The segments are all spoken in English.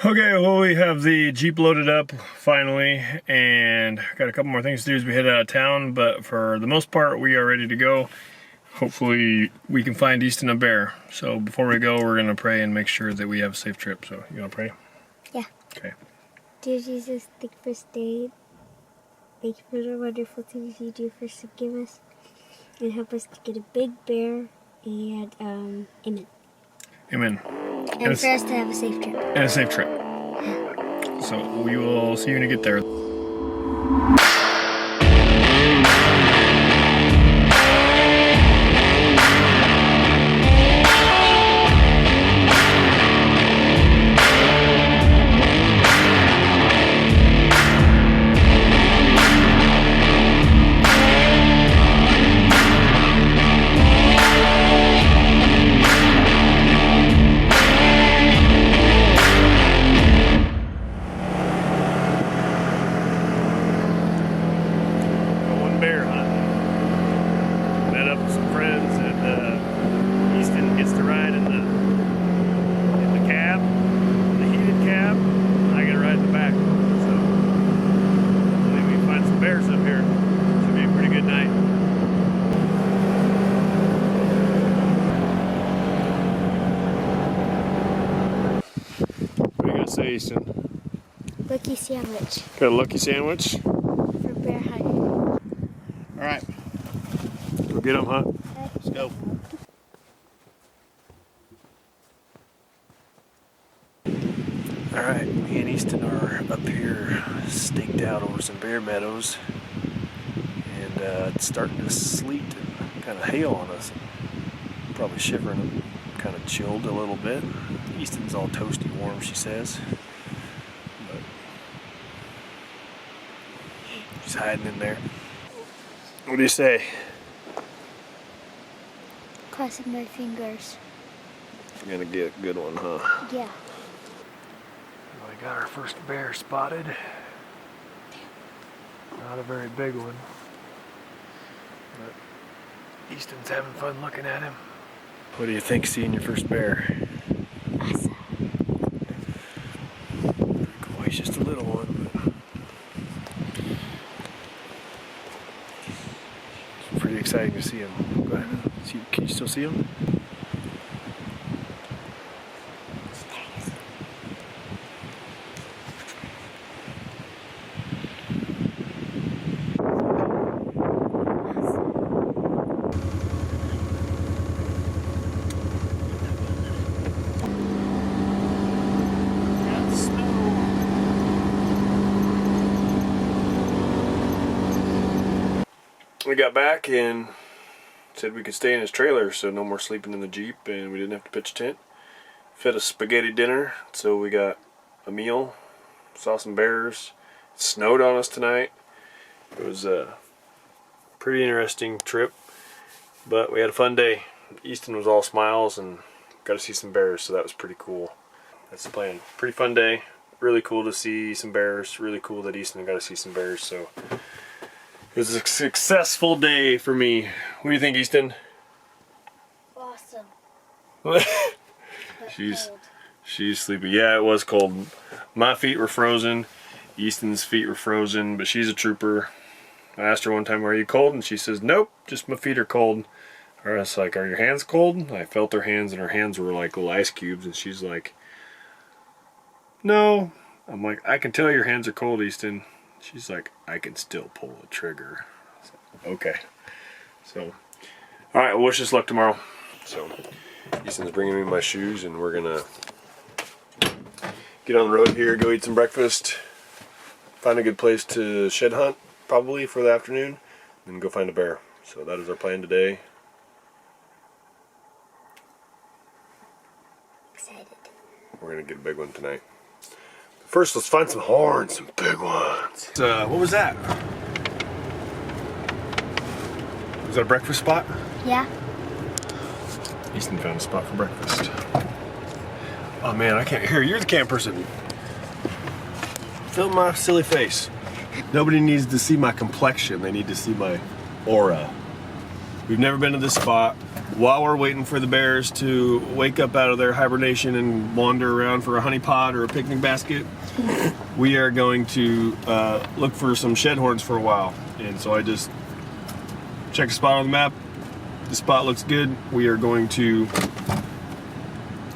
Okay, well, we have the Jeep loaded up finally, and got a couple more things to do as we head out of town, but for the most part, we are ready to go. Hopefully, we can find Easton a bear. So before we go, we're gonna pray and make sure that we have a safe trip. So, you wanna pray? Yeah. Okay. Dear Jesus, thank you for this day. Thank you for the wonderful things you do for forgive us and help us to get a big bear, and amen. Amen. And for us to have a safe trip. And a safe trip. So we will see you when you get there. Bear hunt. Met up with some friends, and Easton gets to ride in the cab, the heated cab. I get to ride in the back. So I think we can find some bears up here. Should be a pretty good night. What are you gonna say, Easton? Lucky sandwich Got a lucky sandwich? for bear hunting. Alright. Go get them, huh? Let's go. Alright, me and Easton are up here staked out over some bear meadows. And it's starting to sleet and kind of hail on us. Probably shivering and kind of chilled a little bit. Easton's all toasty warm, she says. But she's hiding in there. What do you say? Crossing my fingers. We're gonna get a good one, huh? Yeah. We got our first bear spotted. Not a very big one. But Easton's having fun looking at him. What do you think seeing your first bear? Awesome. Cool. He's just a little one. Pretty exciting to see him. Go ahead. Can you still see him? We got back and said we could stay in his trailer, so no more sleeping in the Jeep, and we didn't have to pitch a tent. Fed a spaghetti dinner, so we got a meal, saw some bears. It snowed on us tonight. It was a pretty interesting trip, but we had a fun day. Easton was all smiles and got to see some bears, so that was pretty cool. That's the plan. Pretty fun day. Really cool to see some bears. Really cool that Easton got to see some bears, so it was a successful day for me. What do you think, Easton? Awesome. She's sleepy. Yeah, it was cold. My feet were frozen. Easton's feet were frozen, but she's a trooper. I asked her one time, "Are you cold?" And she says, "Nope, just my feet are cold." Or I was like, "Are your hands cold?" And I felt her hands, and her hands were like little ice cubes. And she's like, "No." I'm like, "I can tell your hands are cold, Easton." She's like, "I can still pull the trigger." Okay. So, all right, well, wish us luck tomorrow. So, Easton's bringing me my shoes, and we're gonna get on the road here, go eat some breakfast, find a good place to shed hunt, probably for the afternoon, and then go find a bear. So that is our plan today. Excited. We're gonna get a big one tonight. First, let's find some horns, some big ones. What was that? Was that a breakfast spot? Yeah. Easton found a spot for breakfast. Oh man, I can't hear. You're the camp person. Film my silly face. Nobody needs to see my complexion. They need to see my aura. We've never been to this spot. While we're waiting for the bears to wake up out of their hibernation and wander around for a honey pot or a picnic basket, we are going to look for some shed horns for a while. And so I just checked a spot on the map. The spot looks good. We are going to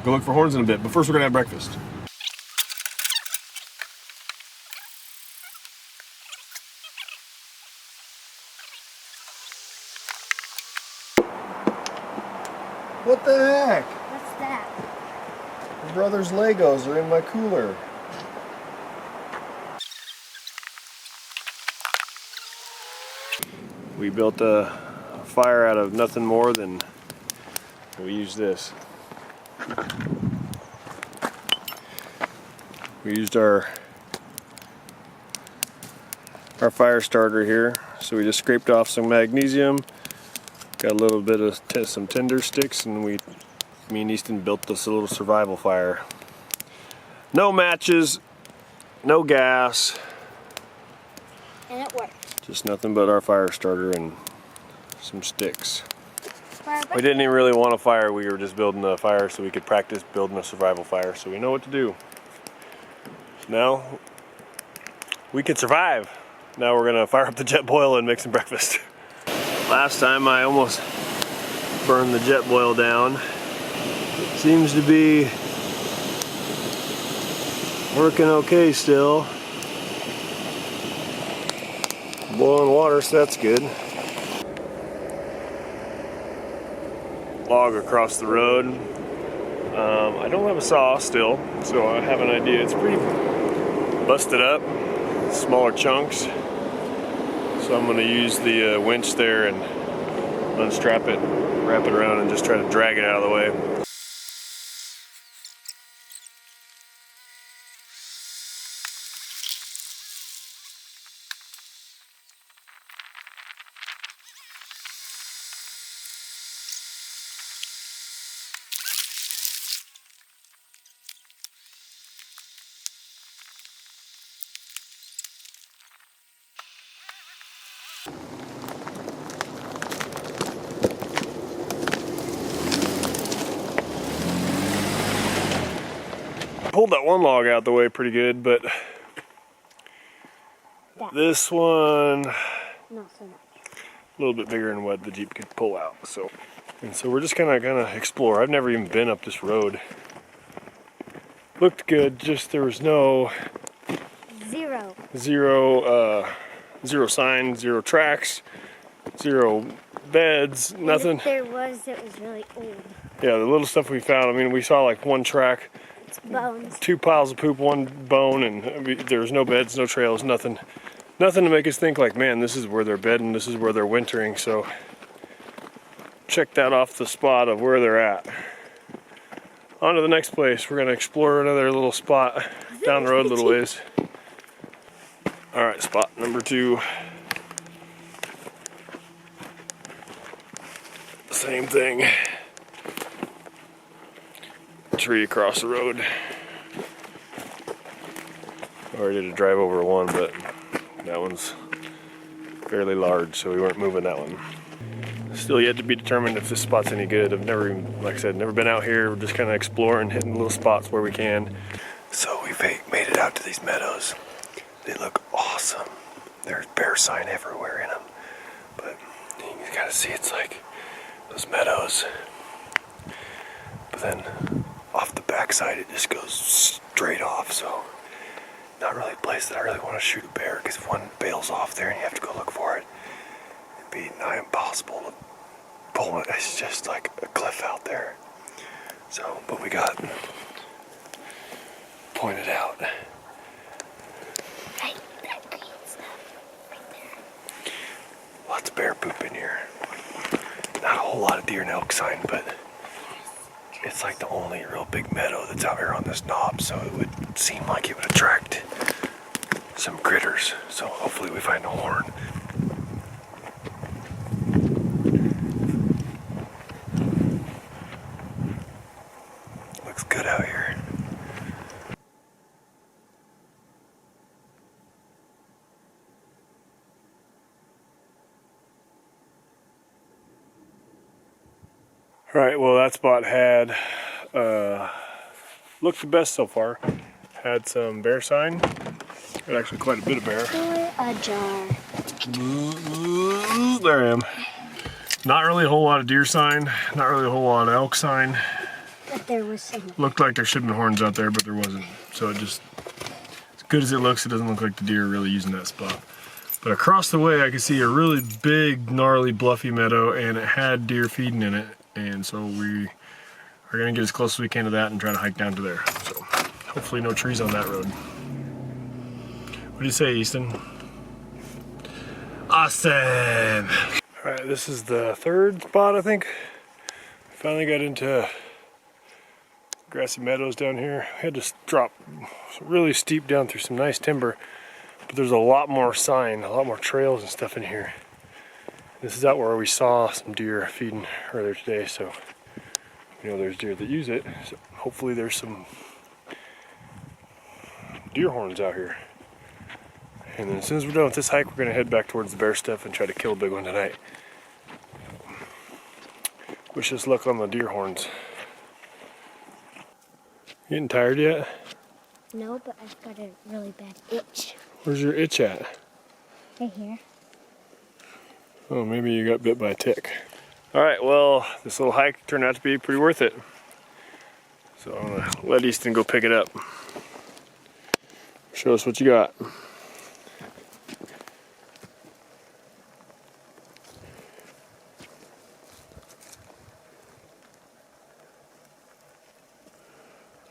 go look for horns in a bit, but first we're gonna have breakfast. What the heck? What's that? My brother's Legos are in my cooler. We built a fire out of nothing more than we used this. We used our fire starter here. So we just scraped off some magnesium, got a little bit of some tinder sticks, and me and Easton built this little survival fire. No matches, no gas. And it worked. Just nothing but our fire starter and some sticks. We didn't even really want a fire, we were just building a fire so we could practice building a survival fire, so we know what to do. Now, we can survive. Now we're gonna fire up the jet boil and make some breakfast. Last time I almost burned the jet boil down. It seems to be working okay still. Boiling water, so that's good. Log across the road. I don't have a saw still, so I have an idea. It's pretty busted up, smaller chunks. So I'm going to use the winch there and unstrap it, wrap it around, and just try to drag it out of the way. Pulled that one log out the way pretty good, but this one not so much. A little bit bigger than what the Jeep could pull out. So we're just gonna explore. I've never even been up this road. Looked good, just there was no zero sign, zero tracks, zero beds, nothing. If there was, it was really old. Yeah, the little stuff we found, I mean, we saw like one track, bones, 2 piles of poop, 1 bone, and there was no beds, no trails, nothing to make us think like, man, this is where they're bedding, this is where they're wintering. So check that off the spot of where they're at. On to the next place. We're gonna explore another little spot down the road a little ways. All right, spot number 2. Same thing. Tree across the road. Already did a drive over one, but that one's fairly large, so we weren't moving that one. Still yet to be determined if this spot's any good. I've never even, like I said, never been out here. We're just kind of exploring, hitting little spots where we can. So we made it out to these meadows. They look awesome. There's bear sign everywhere in them. But you gotta see, it's like those meadows. But then off the backside, it just goes straight off. So not really a place that I really want to shoot a bear, because if one bails off there and you have to go look for it, it'd be nigh impossible to pull it. It's just like a cliff out there. So, but we got pointed out. Right, that green stuff right there. Lots of bear poop in here. Not a whole lot of deer and elk sign, but it's like the only real big meadow that's out here on this knob, so it would seem like it would attract some critters. So hopefully we find a horn. Looks good out here. Alright, well that spot had looked the best so far. Had some bear sign. Had actually quite a bit of bear. Or a jar. There I am. Not really a whole lot of deer sign, not really a whole lot of elk sign. But there was some. Looked like there should have been horns out there, but there wasn't. So it just, as good as it looks, it doesn't look like the deer are really using that spot. But across the way I could see a really big, gnarly, bluffy meadow, and it had deer feeding in it. And so we are gonna get as close as we can to that and try to hike down to there. So hopefully no trees on that road. What do you say, Easton? Awesome! Alright, this is the third spot, I think. Finally got into grassy meadows down here. I had to drop really steep down through some nice timber, but there's a lot more sign, a lot more trails and stuff in here. This is out where we saw some deer feeding earlier today, so you know there's deer that use it. So hopefully there's some deer horns out here. And then as soon as we're done with this hike, we're gonna head back towards the bear stuff and try to kill a big one tonight. Wish us luck on the deer horns. You getting tired yet? No, but I've got a really bad itch. Where's your itch at? Right here. Oh, maybe you got bit by a tick. Alright, well, this little hike turned out to be pretty worth it. So I'm gonna let Easton go pick it up. Show us what you got.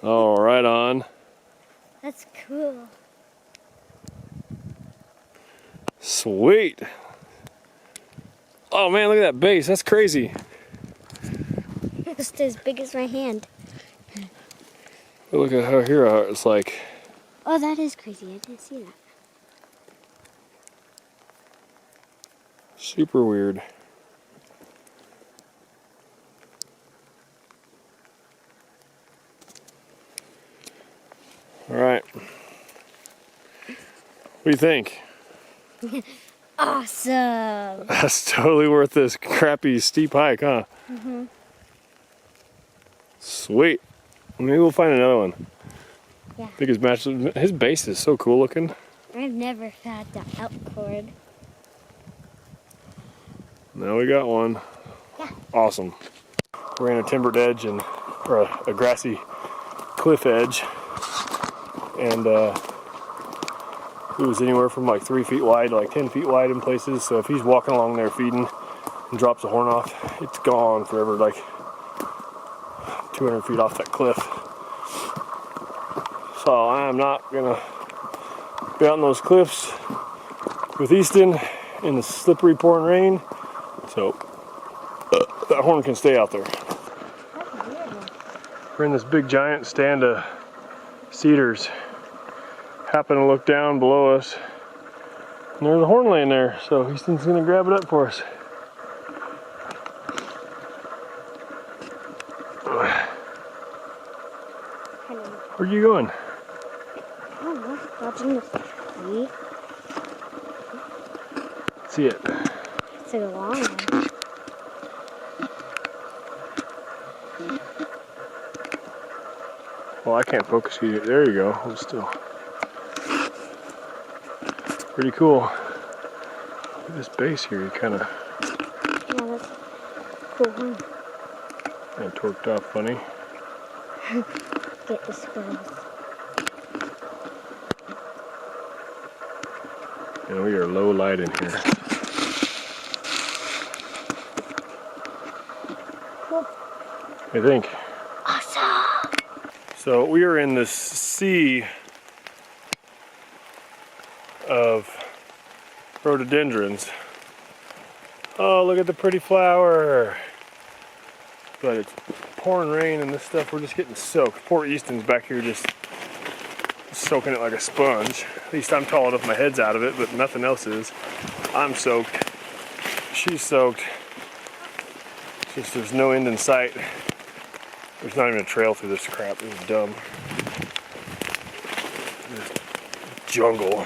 Oh, right on. That's cool. Sweet. Oh man, look at that base. That's crazy. It's as big as my hand. Look at how here it's like. Oh, that is crazy. I didn't see that. Super weird. All right. What do you think? Awesome. That's totally worth this crappy steep hike, huh? Mm-hmm. Sweet. Maybe we'll find another one. Yeah. I think his base is so cool looking. I've never had the elk cord. Now we got one. Yeah. Awesome. We're in a timbered edge or a grassy cliff edge, and it was anywhere from like 3 feet wide to like 10 feet wide in places. So if he's walking along there feeding and drops a horn off, it's gone forever, like 200 feet off that cliff. So I'm not gonna be out on those cliffs with Easton in the slippery pouring rain. So that horn can stay out there. We're in this big giant stand of cedars. Happen to look down below us, and there's a horn laying there, so Easton's gonna grab it up for us. Where are you going? I don't know. Watching the tree. See it. It's a long one. Well, I can't focus you. There you go. Hold still. Pretty cool. Look at this base here. You kind of. Yeah, that's a cool one. And torqued off funny. Get the squirrels. And we are low light in here. Cool. What do you think? Awesome. So we are in this sea of rhododendrons. Oh, look at the pretty flower. But it's pouring rain and this stuff, we're just getting soaked. Poor Easton's back here just soaking it like a sponge. At least I'm tall enough my head's out of it, but nothing else is. I'm soaked. She's soaked. It's just there's no end in sight. There's not even a trail through this crap. This is dumb. This jungle.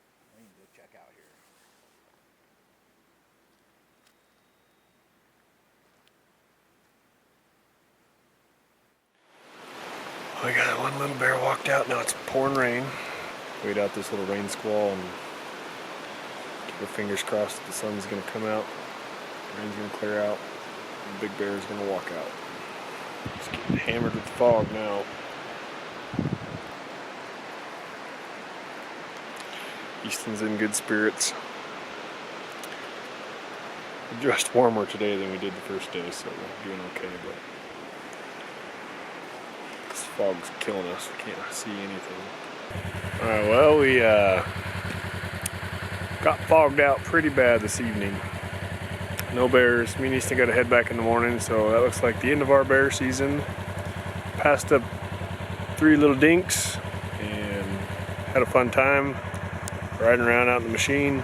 check out here. We got one little bear walked out. Now it's pouring rain. Wait out this little rain squall and keep our fingers crossed that the sun's gonna come out. The rain's gonna clear out. And the big bear is gonna walk out. It's getting hammered with the fog now. Easton's in good spirits. We're just warmer today than we did the first day, so we're doing okay, but this fog's killing us. We can't see anything. Alright, well, we got fogged out pretty bad this evening. No bears. Me and Easton got to head back in the morning, so that looks like the end of our bear season. Passed up 3 little dinks and had a fun time riding around out in the machine.